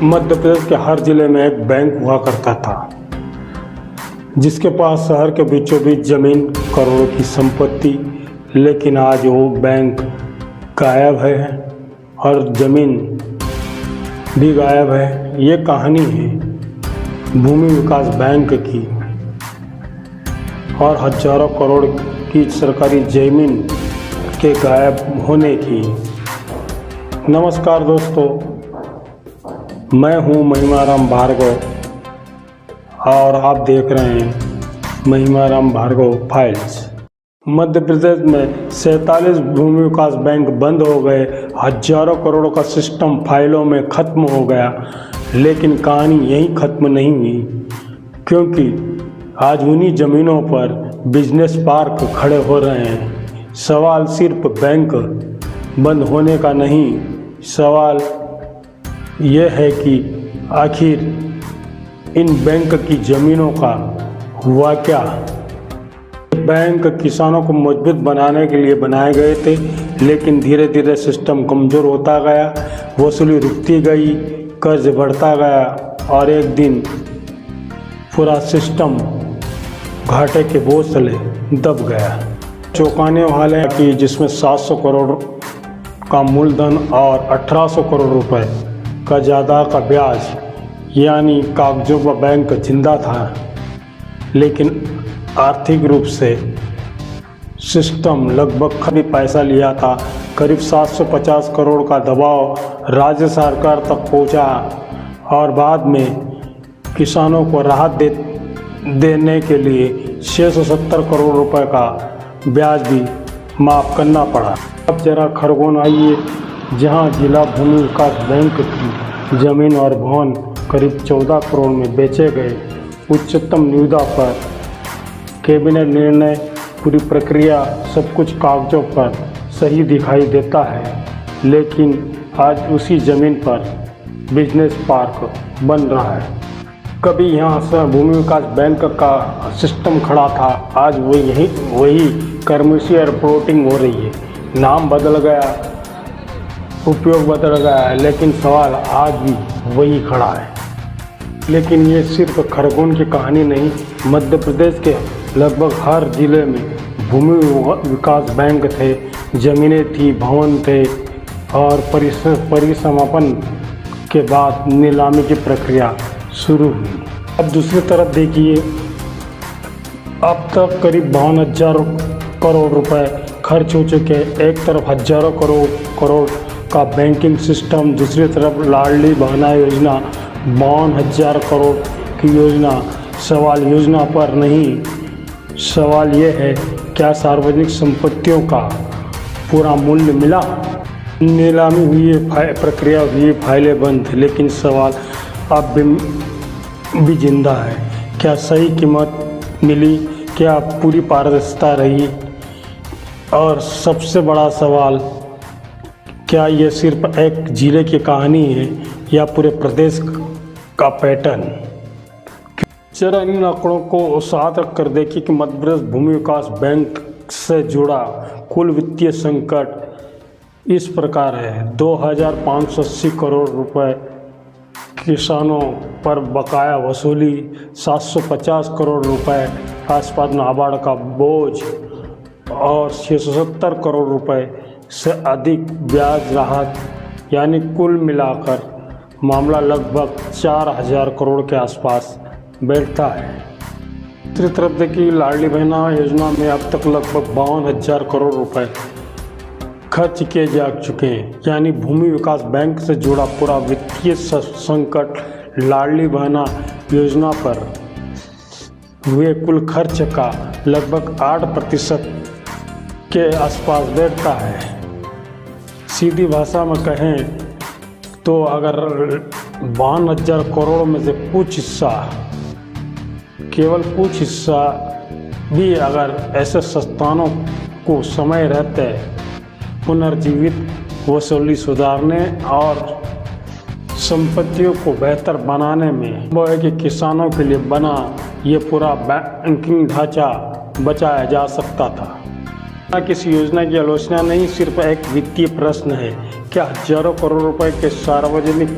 मध्य प्रदेश के हर जिले में एक बैंक हुआ करता था जिसके पास शहर के बीचों बीच जमीन, करोड़ों की संपत्ति। लेकिन आज वो बैंक गायब है और जमीन भी गायब है। ये कहानी है भूमि विकास बैंक की और हजारों करोड़ की सरकारी जमीन के गायब होने की। नमस्कार दोस्तों, मैं हूं महिमाराम भार्गव और आप देख रहे हैं महिमाराम भार्गव फाइल्स। मध्य प्रदेश में 47 भूमि विकास बैंक बंद हो गए, हजारों करोड़ों का सिस्टम फाइलों में खत्म हो गया। लेकिन कहानी यहीं खत्म नहीं हुई, क्योंकि आज उन्हीं जमीनों पर बिजनेस पार्क खड़े हो रहे हैं। सवाल सिर्फ बैंक बंद होने का नहीं, सवाल यह है कि आखिर इन बैंक की ज़मीनों का हुआ क्या। बैंक किसानों को मजबूत बनाने के लिए बनाए गए थे, लेकिन धीरे धीरे सिस्टम कमज़ोर होता गया, वसूली रुकती गई, कर्ज बढ़ता गया और एक दिन पूरा सिस्टम घाटे के बोझ तले दब गया। चौंकाने वाले है कि जिसमें 700 करोड़ का मूलधन और 1800 करोड़ रुपए का ज़्यादा का ब्याज, यानी कागजों पर बैंक जिंदा था, लेकिन आर्थिक रूप से सिस्टम लगभग कभी पैसा लिया था। करीब 750 करोड़ का दबाव राज्य सरकार तक पहुंचा और बाद में किसानों को राहत देने के लिए 670 करोड़ रुपए का ब्याज भी माफ़ करना पड़ा। अब जरा खरगोन आइए, जहां जिला भूमि विकास बैंक की जमीन और भवन करीब 14 करोड़ में बेचे गए। उच्चतम निविदा पर कैबिनेट निर्णय, पूरी प्रक्रिया, सब कुछ कागजों पर सही दिखाई देता है, लेकिन आज उसी ज़मीन पर बिजनेस पार्क बन रहा है। कभी यहाँ से भूमि विकास बैंक का सिस्टम खड़ा था, आज वही कमर्शियल प्लॉटिंग हो रही है। नाम बदल गया, उपयोग बदल गया है, लेकिन सवाल आज भी वही खड़ा है। लेकिन ये सिर्फ खरगोन की कहानी नहीं, मध्य प्रदेश के लगभग हर जिले में भूमि विकास बैंक थे, ज़मीनें थी, भवन थे और परिसमापन के बाद नीलामी की प्रक्रिया शुरू हुई। अब दूसरी तरफ देखिए, अब तक करीब 52,000 करोड़ रुपए खर्च हो चुके हैं। एक तरफ हजारों करोड़ का बैंकिंग सिस्टम, दूसरी तरफ लाडली बहना योजना, 52,000 करोड़ की योजना। सवाल योजना पर नहीं, सवाल ये है क्या सार्वजनिक संपत्तियों का पूरा मूल्य मिला। नीलामी हुई, प्रक्रिया हुई, फाइलें बंद, लेकिन सवाल अब भी जिंदा है। क्या सही कीमत मिली, क्या पूरी पारदर्शिता रही, और सबसे बड़ा सवाल, क्या ये सिर्फ एक जिले की कहानी है या पूरे प्रदेश का पैटर्न। जरा इन आंकड़ों को साथ रख कर देखिए कि मध्य प्रदेश भूमि विकास बैंक से जुड़ा कुल वित्तीय संकट इस प्रकार है। 2,580 करोड़ रुपए किसानों पर बकाया वसूली, 750 करोड़ रुपए आसपास नाबार्ड का बोझ और 670 करोड़ रुपए से अधिक ब्याज राहत, यानी कुल मिलाकर मामला लगभग 4,000 करोड़ के आसपास बैठता है। दूसरी तरफ देखिए, लाडली बहना योजना में अब तक लगभग 52,000 करोड़ रुपए खर्च किए जा चुके हैं, यानी भूमि विकास बैंक से जुड़ा पूरा वित्तीय संकट लाडली बहना योजना पर हुए कुल खर्च का लगभग 8% के आसपास बैठता है। सीधी भाषा में कहें तो अगर 52,000 करोड़ में से कुछ हिस्सा, केवल कुछ हिस्सा भी अगर ऐसे संस्थानों को समय रहते पुनर्जीवित, वसूली सुधारने और संपत्तियों को बेहतर बनाने में, वो है कि किसानों के लिए बना ये पूरा बैंकिंग ढांचा बचाया जा सकता था। किसी योजना की आलोचना नहीं, सिर्फ एक वित्तीय प्रश्न है। क्या हजारों करोड़ रुपए के सार्वजनिक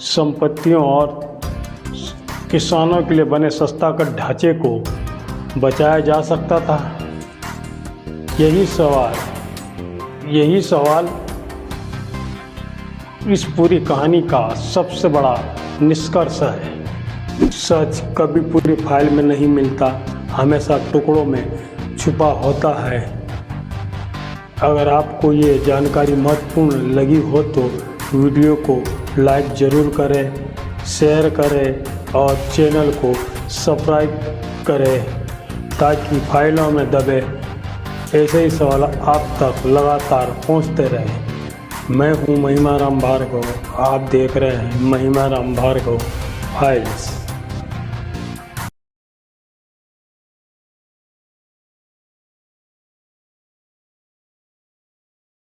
संपत्तियों और किसानों के लिए बने सस्ता कर ढांचे को बचाया जा सकता था? यही सवाल इस पूरी कहानी का सबसे बड़ा निष्कर्ष है। सच कभी पूरी फाइल में नहीं मिलता, हमेशा टुकड़ों में छुपा होता है। अगर आपको ये जानकारी महत्वपूर्ण लगी हो तो वीडियो को लाइक ज़रूर करें, शेयर करें और चैनल को सब्सक्राइब करें ताकि फाइलों में दबे ऐसे ही सवाल आप तक लगातार पहुंचते रहें। मैं हूं महिमाराम भार्गव, आप देख रहे हैं महिमाराम भार्गव फाइल्स।